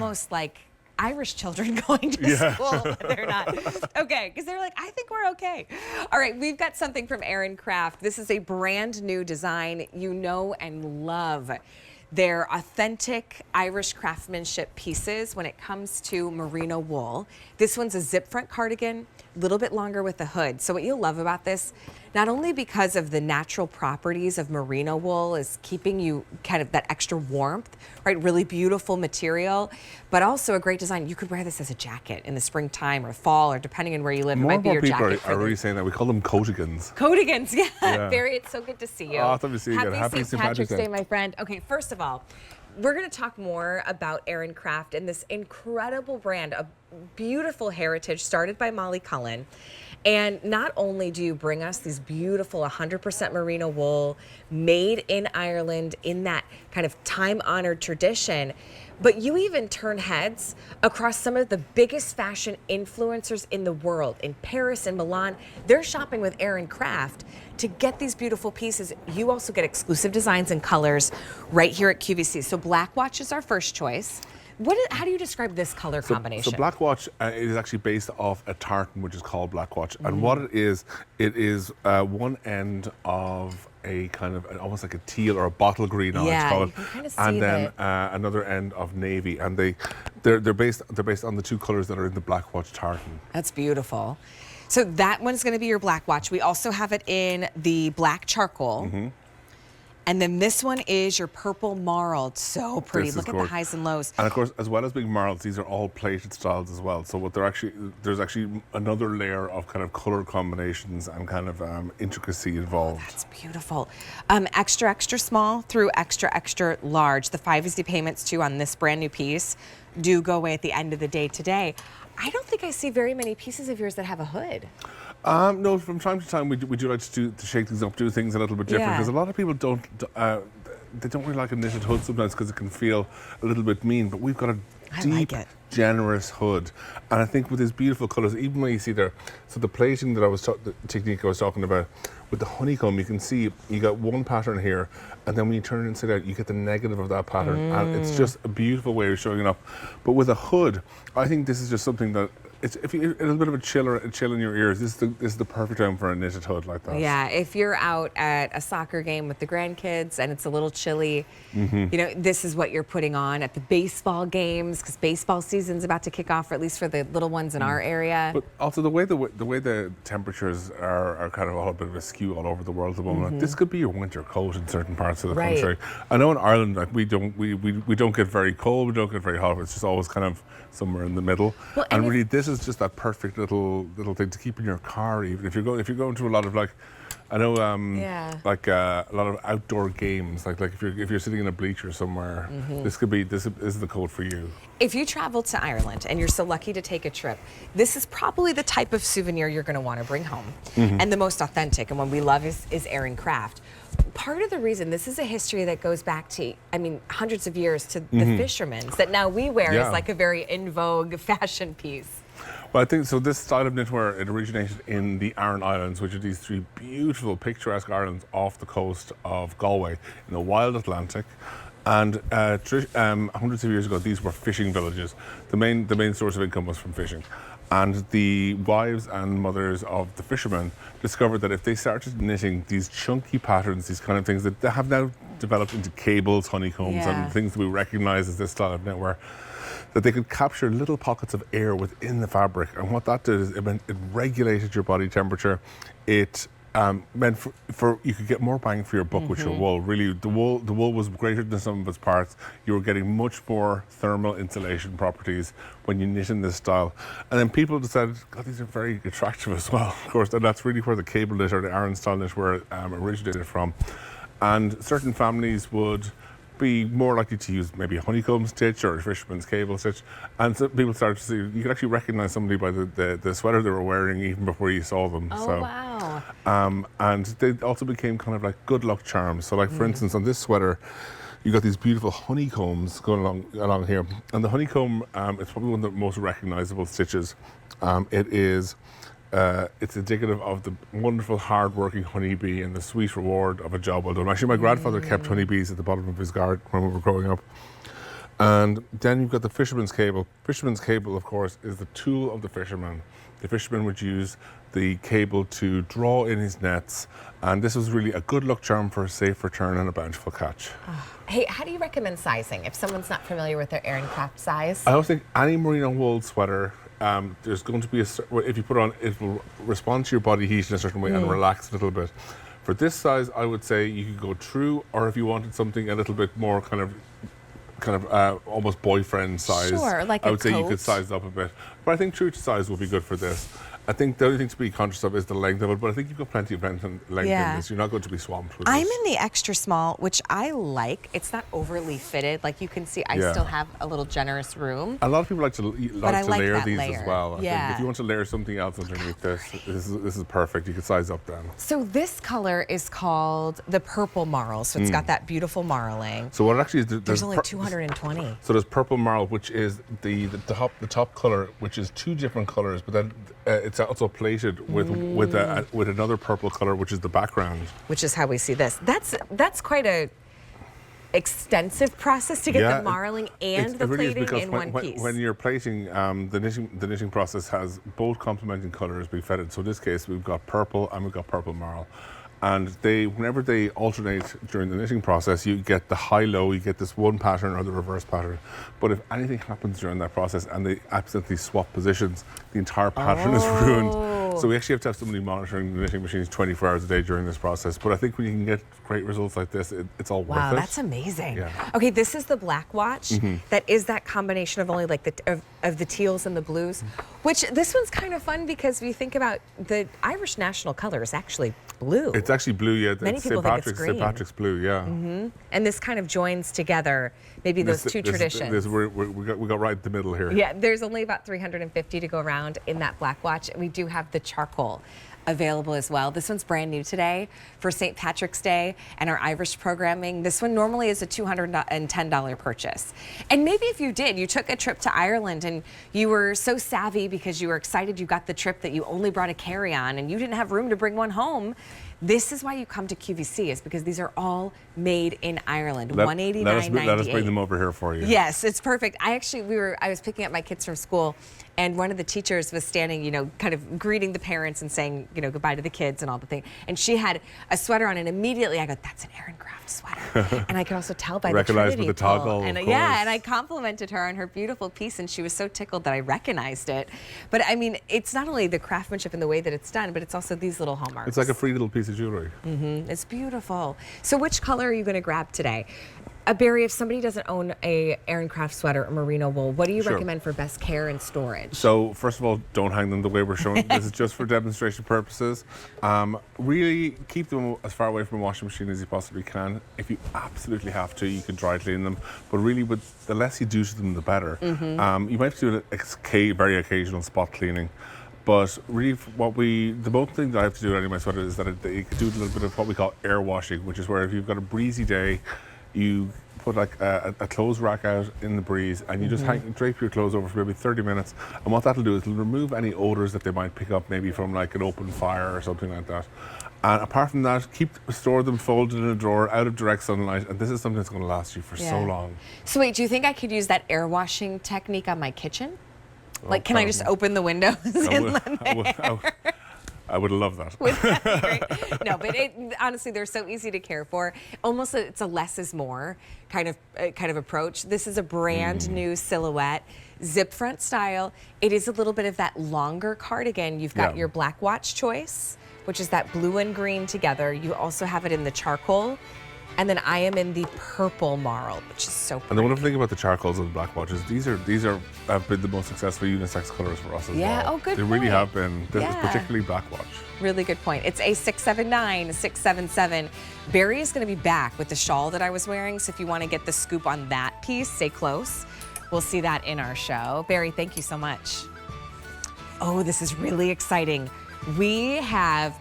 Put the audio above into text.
almost like Irish children going to school, but they're not. Okay, because they're like, I think we're okay. All right, we've got something from Aran Craft. This is a brand new design you know and love. They're authentic Irish craftsmanship pieces when it comes to merino wool. This one's a zip front cardigan, a little bit longer with the hood. So what you'll love about this, not only because of the natural properties of merino wool is keeping you kind of that extra warmth, right? Really beautiful material, but also a great design. You could wear this as a jacket in the springtime or fall, or depending on where you live, it might be your jacket. More people are really saying that. We call them coatigans. Coatigans, yeah. Barry, it's so good to see you. Oh, I thought we'd see you again. Happy St. Patrick's Day, my friend. Okay, first of all, we're going to talk more about Aran Craft and this incredible brand, a beautiful heritage started by Molly Cullen. And not only do you bring us these beautiful 100% merino wool made in Ireland in that kind of time-honored tradition, but you even turn heads across some of the biggest fashion influencers in the world. In Paris and Milan, they're shopping with Aran Craft to get these beautiful pieces. You also get exclusive designs and colors right here at QVC. So Black Watch is our first choice. How do you describe this color combination? So Black Watch is actually based off a tartan which is called Black Watch. And what it is one end of a kind of almost like a teal or a bottle green, I like to call it, kind of and then another end of navy. And they're based on the two colors that are in the Black Watch tartan. That's beautiful. So that one's going to be your Black Watch. We also have it in the black charcoal. And then this one is your purple marled. So pretty. Look at the highs and lows. And of course, as well as being marled, these are all plated styles as well. So what there's actually another layer of kind of color combinations and kind of intricacy involved. Oh, that's beautiful. Extra, extra small through extra, extra large. The 5 easy payments too on this brand new piece do go away at the end of the day today. I don't think I see very many pieces of yours that have a hood. No, from time to time we do like to shake things up, do things a little bit different, because a lot of people don't really like a knitted hood sometimes because it can feel a little bit mean, but we've got a deep, generous hood. And I think with these beautiful colours, even when you see there, so the plating that the technique I was talking about, with the honeycomb, you can see you got one pattern here, and then when you turn it inside out, you get the negative of that pattern. And it's just a beautiful way of showing it up. But with a hood, I think this is just something that, if you a little bit of a chill in your ears, this is the perfect time for a knitted hood like that. Yeah, if you're out at a soccer game with the grandkids and it's a little chilly, you know, this is what you're putting on at the baseball games, because baseball season's about to kick off, or at least for the little ones in our area. But also the way the temperatures are kind of all a bit of a skew all over the world at the moment. Like, this could be your winter coat in certain parts of the country. I know in Ireland, like we don't get very cold, we don't get very hot. It's just always kind of somewhere in the middle. Well, and really, this is just that perfect little thing to keep in your car. Even if you're going to a lot of, like, I know like a lot of outdoor games, like if you're sitting in a bleacher somewhere, this is the coat for you. If you travel to Ireland and you're so lucky to take a trip, this is probably the type of souvenir you're going to want to bring home, and the most authentic, and one we love is Aran Craft. Part of the reason, this is a history that goes back to, I mean, hundreds of years, to the fishermen's that now we wear as like a very in vogue fashion piece. Well, I think so. This style of knitwear, it originated in the Aran Islands, which are these 3 beautiful, picturesque islands off the coast of Galway in the wild Atlantic. And hundreds of years ago, these were fishing villages. The main source of income was from fishing. And the wives and mothers of the fishermen discovered that if they started knitting these chunky patterns, these kind of things that they have now developed into cables, honeycombs, and things that we recognize as this style of knitwear, that they could capture little pockets of air within the fabric. And what that did is it regulated your body temperature. It meant for you could get more bang for your buck with your wool. Really, the wool was greater than some of its parts. You were getting much more thermal insulation properties when you knit in this style. And then people decided, God, these are very attractive as well, of course. And that's really where the cable knit or the Aran style knitwear originated from. And certain families would be more likely to use maybe a honeycomb stitch or a fisherman's cable stitch, and so people started to see you could actually recognize somebody by the sweater they were wearing even before you saw them. Oh, wow. And they also became kind of like good luck charms. So, like, for instance, on this sweater, you got these beautiful honeycombs going along here, and the honeycomb is probably one of the most recognizable stitches. It's indicative of the wonderful hard-working honeybee and the sweet reward of a job well done. Actually, my grandfather kept honeybees at the bottom of his garden when we were growing up. And then you've got the fisherman's cable. Fisherman's cable, of course, is the tool of the fisherman. The fisherman would use the cable to draw in his nets, and this was really a good luck charm for a safe return and a bountiful catch. Hey, how do you recommend sizing if someone's not familiar with their Aran Craft size? I always think any merino wool sweater, there's going to be if you put it on, it will respond to your body heat in a certain way and relax a little bit. For this size, I would say you could go true, or if you wanted something a little bit more kind of almost boyfriend size. Sure, like I would a say you coat. could size it up a bit. But I think true to size will be good for this. I think the only thing to be conscious of is the length of it, but I think you've got plenty of length in this. You're not going to be swamped with I'm this. in the extra small, which I like. It's not overly fitted. Like you can see, I still have a little generous room. A lot of people like to layer these as well. I think if you want to layer something else underneath this is perfect. You can size up then. So this color is called the purple marl. So it's got that beautiful marling. So what it actually is, There's only 220. So there's purple marl, which is the top color, which is two different colors, but then it's also plated with another purple color, which is the background. Which is how we see this. That's quite a extensive process to get the marling and the plating in one piece. When you're plating, the knitting process has both complementing colors being fed in. So in this case, we've got purple and we've got purple marl. And whenever they alternate during the knitting process, you get the high-low, you get this one pattern or the reverse pattern. But if anything happens during that process and they accidentally swap positions, the entire pattern is ruined. So we actually have to have somebody monitoring the knitting machines 24 hours a day during this process. But I think when you can get great results like this, it's all worth it. Wow, that's amazing. Yeah. Okay, this is the black watch. That is that combination of only like of the teals and the blues, which this one's kind of fun because if you think about the Irish national color is actually blue. It's actually blue, yeah. Many people think it's green. St. Patrick's blue, yeah. And this kind of joins together maybe those two traditions. We got right in the middle here. Yeah, there's only about 350 to go around in that black watch. And we do have the charcoal available as well. This one's brand new today for St. Patrick's Day and our Irish programming. This one normally is a $210 purchase. And maybe if you took a trip to Ireland and you were so savvy because you were excited you got the trip that you only brought a carry-on and you didn't have room to bring one home, this is why you come to QVC, is because these are all made in Ireland. $189.98. Let us bring them over here for you. Yes, it's perfect. I was picking up my kids from school, and one of the teachers was standing, kind of greeting the parents and saying, goodbye to the kids and all the things. And she had a sweater on, and immediately I go, that's an Aran Craft sweater. And I could also tell by the Recognized Trinity with the toggle, pull. And of and I complimented her on her beautiful piece, and she was so tickled that I recognized it. But I mean, it's not only the craftsmanship and the way that it's done, but it's also these little hallmarks. It's like a free little piece of jewelry. It's beautiful. So which color are you going to grab today? Barry, if somebody doesn't own a Aran Craft sweater or merino wool, what do you recommend for best care and storage? So first of all, don't hang them the way we're showing. This is just for demonstration purposes. Really keep them as far away from a washing machine as you possibly can. If you absolutely have to, you can dry clean them. But really, the less you do to them, the better. You might have to do a very occasional spot cleaning. But really, the most thing that I have to do in my sweater is that you can do a little bit of what we call air washing, which is where if you've got a breezy day, you put like a clothes rack out in the breeze and you just drape your clothes over for maybe 30 minutes. And what that'll do is it'll remove any odors that they might pick up maybe from like an open fire or something like that. And apart from that, store them folded in a drawer out of direct sunlight. And this is something that's going to last you for so long. So wait, do you think I could use that air washing technique on my kitchen? Like, can I just open the windows and let I would love that. Wouldn't that be great? No, but honestly, they're so easy to care for. Almost it's a less is more kind of approach. This is a brand new silhouette, zip front style. It is a little bit of that longer cardigan. You've got your black watch choice, which is that blue and green together. You also have it in the charcoal. And then I am in the purple marl, which is so pretty. And the wonderful thing about the charcoals and the black watches, these have been the most successful unisex colors for us as well. Yeah, oh, good They really have been. This is particularly black watch. Really good point. It's A679, 677. Barry is going to be back with the shawl that I was wearing, so if you want to get the scoop on that piece, stay close. We'll see that in our show. Barry, thank you so much. Oh, this is really exciting. We have